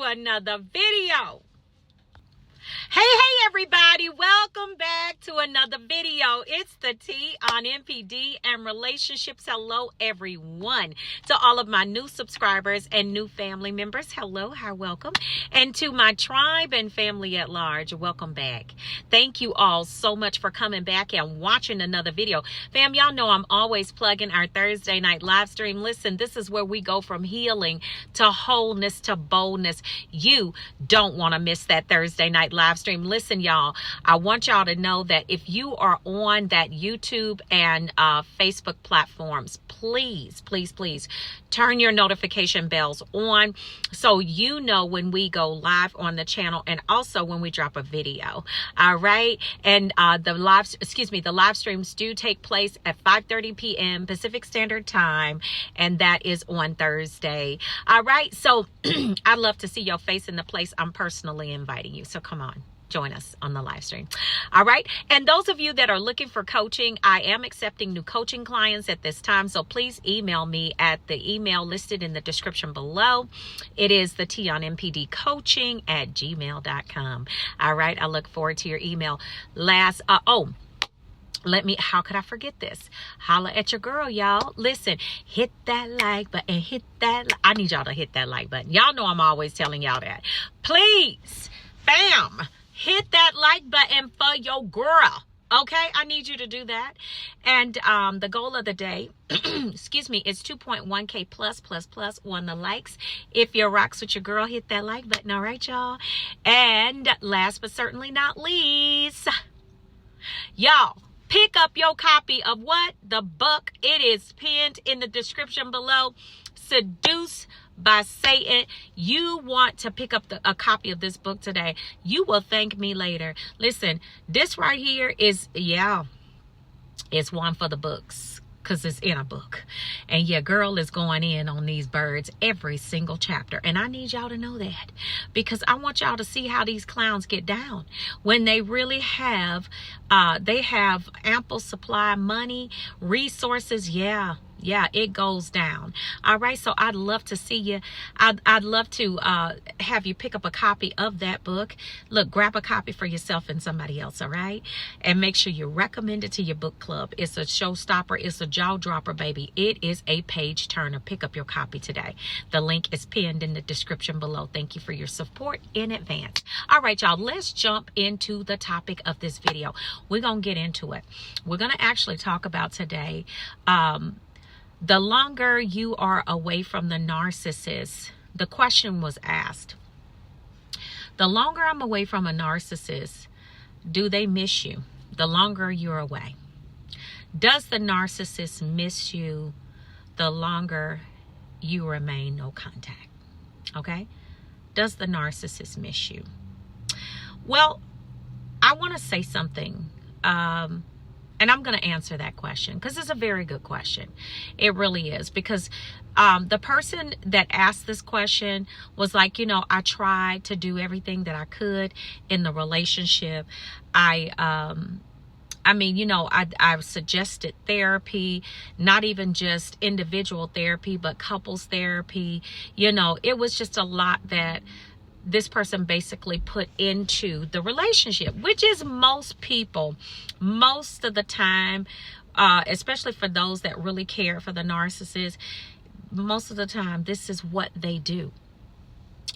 another video. Hey everybody, welcome back to another video. It's the T on NPD and relationships. Hello everyone. To all of my new subscribers and new family members, hello, hi, welcome. And to my tribe and family at large, welcome back. Thank you all so much for coming back and watching another video. Fam, y'all know I'm always plugging our Thursday night live stream. Listen, this is where we go from healing to wholeness to boldness. You don't want to miss that Thursday night live stream. Listen, y'all, I want y'all to know that if you are on that YouTube and Facebook platforms, please turn your notification bells on so you know when we go live on the channel and also when we drop a video. All right. And the live streams do take place at 5:30 p.m. Pacific Standard Time, and that is on Thursday. All right. So I'd love to see your face in the place I'm personally inviting you. So come on, join us on the live stream. All right. And those of you that are looking for coaching, I am accepting new coaching clients at this time. So please email me at the email listed in the description below. It is the theteaonnpdcoaching@gmail.com. All right. I look forward to your email. How could I forget this? Holla at your girl, y'all. Listen, hit that like button, I need y'all to hit that like button. Y'all know I'm always telling y'all that. Please, fam, hit that like button for your girl. Okay, I need you to do that. And the goal of the day, excuse me, is 2.1K plus on the likes. If you're rocks with your girl, hit that like button. All right, y'all. And last but certainly not least, y'all, pick up your copy of what? The book. It is pinned in the description below. Seduce by Satan. You want to pick up a copy of this book today. You will thank me later. Listen, this right here is, it's one for the books. Because it's in a book. And your girl is going in on these birds every single chapter. And I need y'all to know that. Because I want y'all to see how these clowns get down. When they really have, they have ample supply, money, resources. Yeah, it goes down. All right. So I'd love to see you. I'd love to have you pick up a copy of that book. Look, grab a copy for yourself and somebody else. All right. And make sure you recommend it to your book club. It's a showstopper. It's a jaw dropper, baby. It is a page turner. Pick up your copy today. The link is pinned in the description below. Thank you for your support in advance. All right, y'all, let's jump into the topic of this video. We're going to get into it. We're going to actually talk about today, the longer you are away from the narcissist. The question was asked, the longer I'm away from a narcissist, do they miss you? The longer you're away. Does the narcissist miss you the longer you remain no contact? Okay? Does the narcissist miss you? Well, I want to say something. And I'm going to answer that question because it's a very good question. It really is, because the person that asked this question was like, I tried to do everything that I could in the relationship. I've suggested therapy, not even just individual therapy, but couples therapy. It was just a lot that this person basically put into the relationship, which is most people, most of the time, especially for those that really care for the narcissist, most of the time, this is what they do,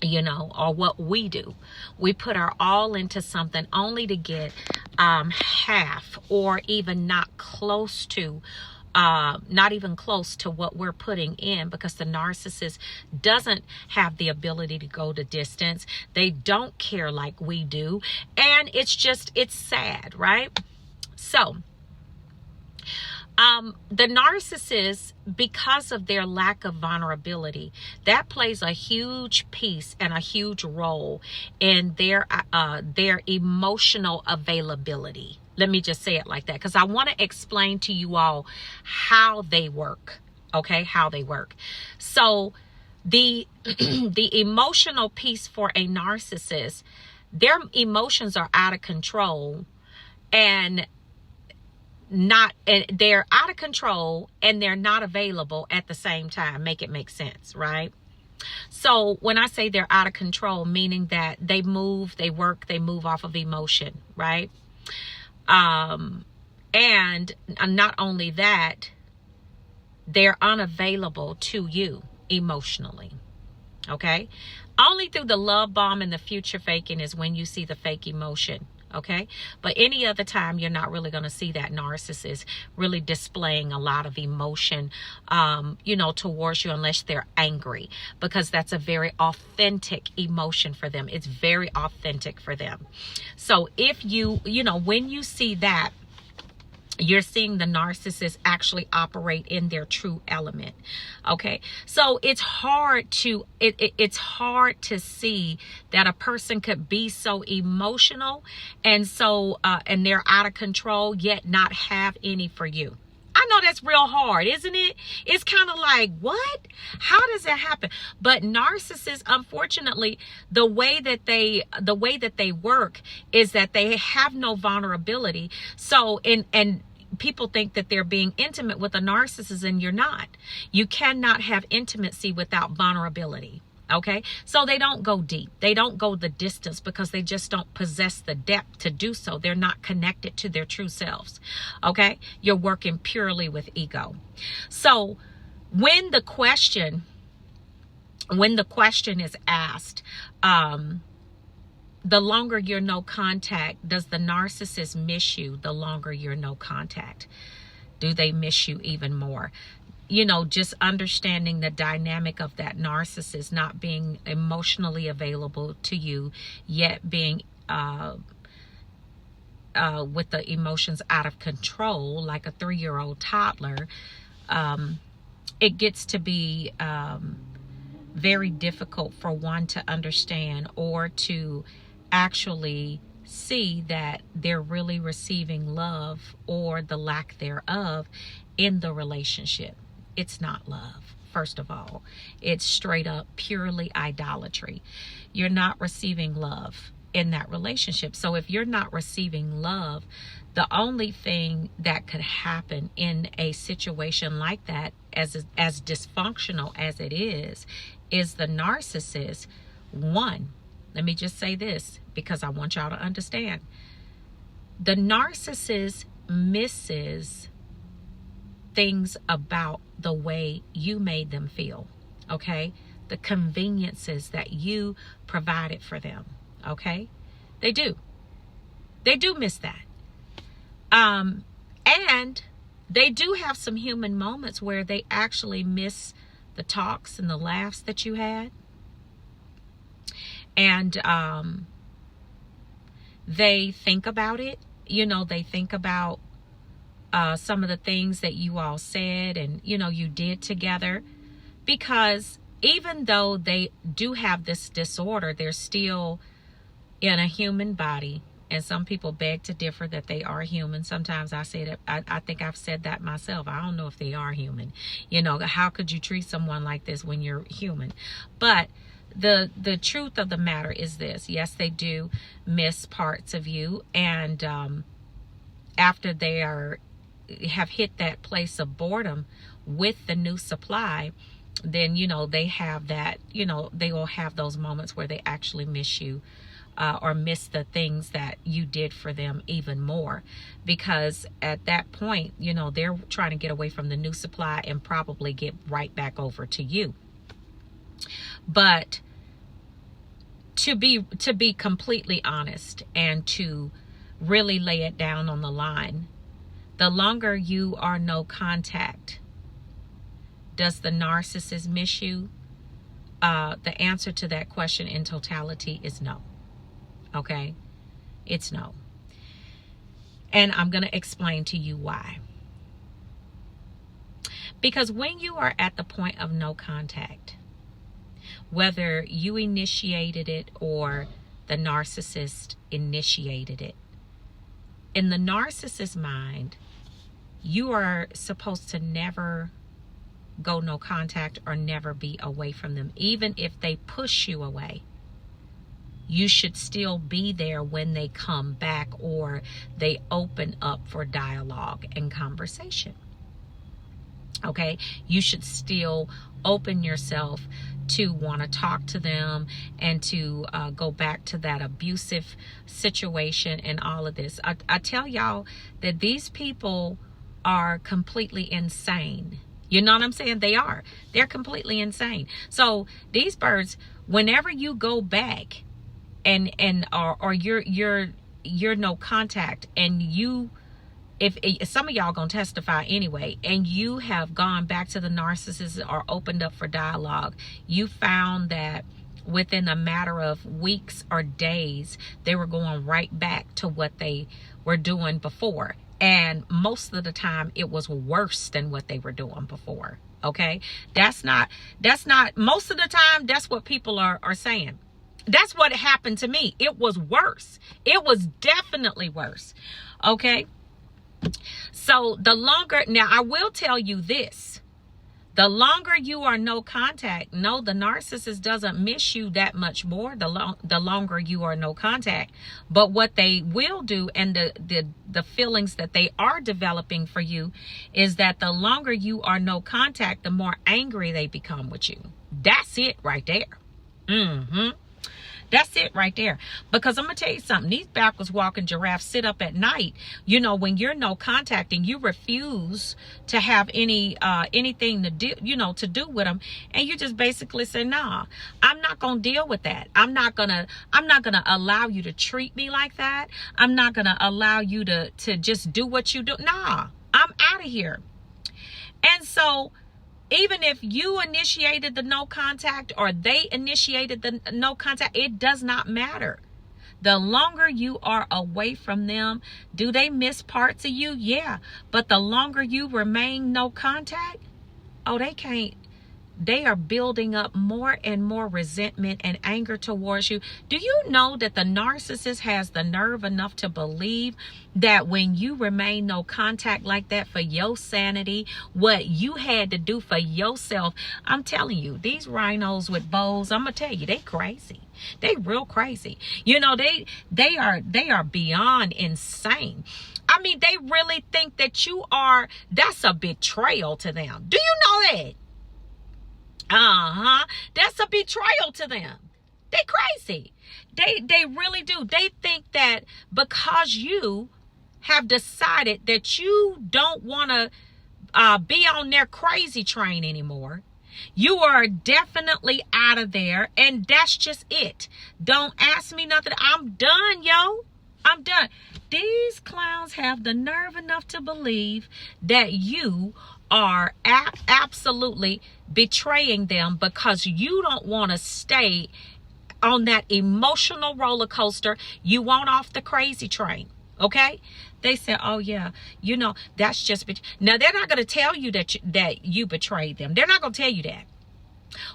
or what we do. We put our all into something only to get half or even not even close to what we're putting in, because the narcissist doesn't have the ability to go the distance. They don't care like we do. And it's sad, right? So, the narcissist, because of their lack of vulnerability, that plays a huge piece and a huge role in their emotional availability. Let me just say it like that, because I want to explain to you all how they work. Okay, how they work. So the emotional piece for a narcissist, their emotions are out of control, and they're out of control and they're not available at the same time. Make it make sense, right? So when I say they're out of control, meaning that they move, they work, they move off of emotion, right? And not only that, they're unavailable to you emotionally. Okay? Only through the love bomb and the future faking is when you see the fake emotion. Okay? But any other time, you're not really going to see that narcissist really displaying a lot of emotion, towards you, unless they're angry, because that's a very authentic emotion for them. It's very authentic for them. So if when you see that, you're seeing the narcissist actually operate in their true element. Okay. So it's hard to see that a person could be so emotional and and they're out of control, yet not have any for you. I know that's real hard, isn't it? It's kind of like, what? How does that happen? But narcissists, unfortunately, the way that they work is that they have no vulnerability. So, and people think that they're being intimate with a narcissist, and you're not. You cannot have intimacy without vulnerability. Okay, so they don't go deep. They don't go the distance because they just don't possess the depth to do so. They're not connected to their true selves. Okay, you're working purely with ego. So when the question is asked, the longer you're no contact, does the narcissist miss you? The longer you're no contact, do they miss you even more? Just understanding the dynamic of that narcissist not being emotionally available to you, yet being with the emotions out of control, like a 3-year-old toddler. It gets to be very difficult for one to understand or to actually see that they're really receiving love or the lack thereof in the relationship. It's not love, first of all. It's straight up purely idolatry. You're not receiving love in that relationship. So if you're not receiving love, the only thing that could happen in a situation like that, as dysfunctional as it is the narcissist. One, let me just say this because I want y'all to understand. The narcissist misses things about the way you made them feel, okay? The conveniences that you provided for them, okay? They do miss that. And they do have some human moments where they actually miss the talks and the laughs that you had. And they think about it. They think about some of the things that you all said and, you did together. Because even though they do have this disorder, they're still in a human body. And some people beg to differ that they are human. Sometimes I say that, I think I've said that myself. I don't know if they are human. How could you treat someone like this when you're human? But the truth of the matter is this. Yes, they do miss parts of you. And after they have hit that place of boredom with the new supply, then, they have that, they will have those moments where they actually miss you. Or miss the things that you did for them even more, because at that point, they're trying to get away from the new supply and probably get right back over to you. But to be completely honest and to really lay it down on the line, the longer you are no contact, does the narcissist miss you? The answer to that question in totality is no. Okay, it's no. And I'm going to explain to you why. Because when you are at the point of no contact, whether you initiated it or the narcissist initiated it, in the narcissist's mind, you are supposed to never go no contact or never be away from them. Even if they push you away, you should still be there when they come back or they open up for dialogue and conversation. Okay, you should still open yourself to want to talk to them and to go back to that abusive situation and all of this. I tell y'all that these people are completely insane. You know what I'm saying? They are. They're completely insane. So these birds, whenever you go back or you're no contact, and you, if some of y'all gonna testify anyway, and you have gone back to the narcissist or opened up for dialogue, you found that within a matter of weeks or days, they were going right back to what they were doing before. And most of the time it was worse than what they were doing before. Okay. That's not, most of the time, that's what people are saying. That's what happened to me. It was worse. It was definitely worse. Okay. So now I will tell you this, the longer you are no contact, no, the narcissist doesn't miss you that much more the longer you are no contact. But what they will do, and the feelings that they are developing for you, is that the longer you are no contact, the more angry they become with you. That's it right there. That's it right there. Because I'm going to tell you something. These backwards walking giraffes sit up at night, you know, when you're no contact and you refuse to have anything to do, you know, to do with them. And you just basically say, nah, I'm not going to deal with that. I'm not going to allow you to treat me like that. I'm not going to allow you to just do what you do. Nah, I'm out of here. And so, even if you initiated the no contact or they initiated the no contact, it does not matter. The longer you are away from them, do they miss parts of you? Yeah. But the longer you remain no contact, oh, they can't. They are building up more and more resentment and anger towards you. Do you know that the narcissist has the nerve enough to believe that when you remain no contact like that for your sanity, what you had to do for yourself? I'm telling you, these rhinos with bows, I'm going to tell you, they crazy. They real crazy. You know, they are beyond insane. I mean, they really think that that's a betrayal to them. Do you know that? That's a betrayal to them. They crazy. They really do. They think that because you have decided that you don't want to be on their crazy train anymore, you are definitely out of there, and that's just it. Don't ask me nothing. I'm done, yo. I'm done. These clowns have the nerve enough to believe that you are absolutely betraying them because you don't want to stay on that emotional roller coaster. You want off the crazy train. Okay. They say, oh yeah, you know, that's just, now they're not going to tell you that you betrayed them. They're not going to tell you that.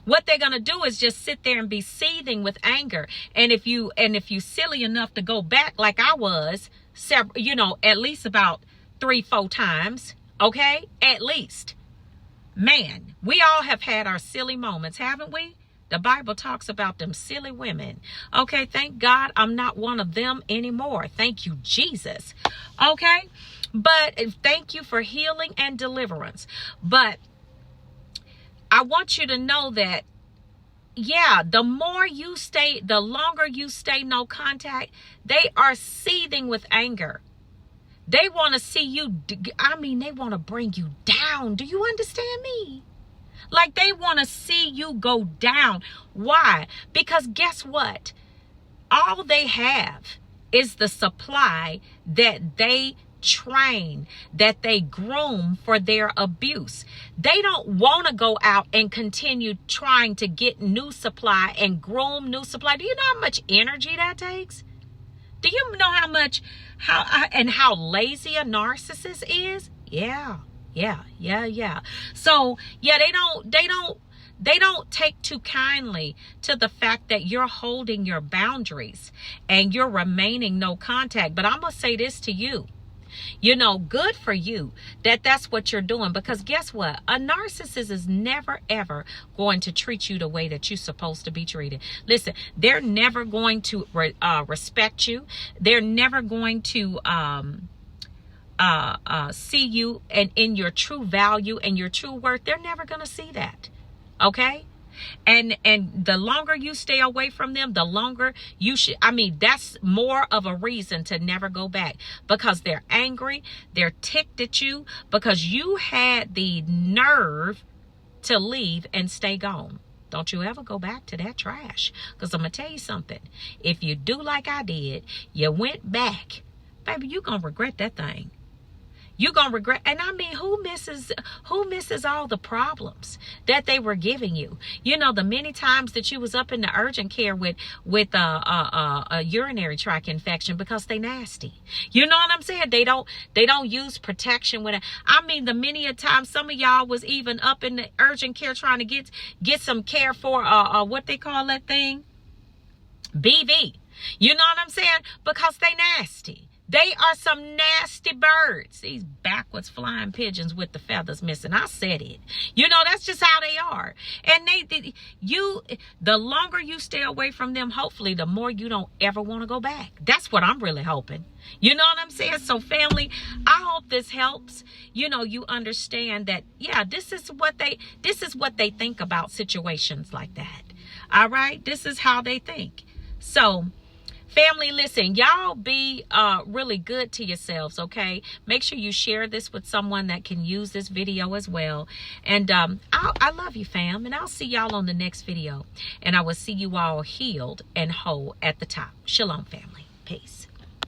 What they're going to do is just sit there and be seething with anger. And if you silly enough to go back like I was, you know, at least about 3-4 times, okay, at least, man, we all have had our silly moments, haven't we? The Bible talks about them silly women. Okay, thank God I'm not one of them anymore. Thank you, Jesus. Okay, but thank you for healing and deliverance. But I want you to know that, yeah, the longer you stay no contact, they are seething with anger. They want to see you, they want to bring you down. Do you understand me? Like, they want to see you go down. Why? Because guess what? All they have is the supply that they train, that they groom for their abuse. They don't want to go out and continue trying to get new supply and groom new supply. Do you know how much energy that takes? Do you know how lazy a narcissist is? Yeah. So yeah, they don't take too kindly to the fact that you're holding your boundaries and you're remaining no contact. But I'm gonna say this to you. You know, good for you that's what you're doing, because guess what? A narcissist is never, ever going to treat you the way that you're supposed to be treated. Listen, they're never going to respect you. They're never going to see you and in your true value and your true worth. They're never going to see that. Okay? And the longer you stay away from them, the longer you should, I mean, that's more of a reason to never go back, because they're angry, they're ticked at you because you had the nerve to leave and stay gone. Don't you ever go back to that trash, because I'm going to tell you something. If you do like I did, you went back, baby, you're going to regret that thing. You're going to regret. And I mean, who misses all the problems that they were giving you? You know, the many times that you was up in the urgent care with a urinary tract infection because they nasty. You know what I'm saying? They don't use protection with it. I mean, the many a times some of y'all was even up in the urgent care trying to get some care for what they call that thing? BV. You know what I'm saying? Because they nasty. They are some nasty birds. These backwards flying pigeons with the feathers missing. I said it. You know, that's just how they are. And the longer you stay away from them, hopefully, the more you don't ever want to go back. That's what I'm really hoping. You know what I'm saying? So family, I hope this helps. You know, you understand that, yeah, this is what they think about situations like that. All right. This is how they think. So, family, listen, y'all be really good to yourselves, okay? Make sure you share this with someone that can use this video as well. And I love you, fam, and I'll see y'all on the next video. And I will see you all healed and whole at the top. Shalom, family. Peace.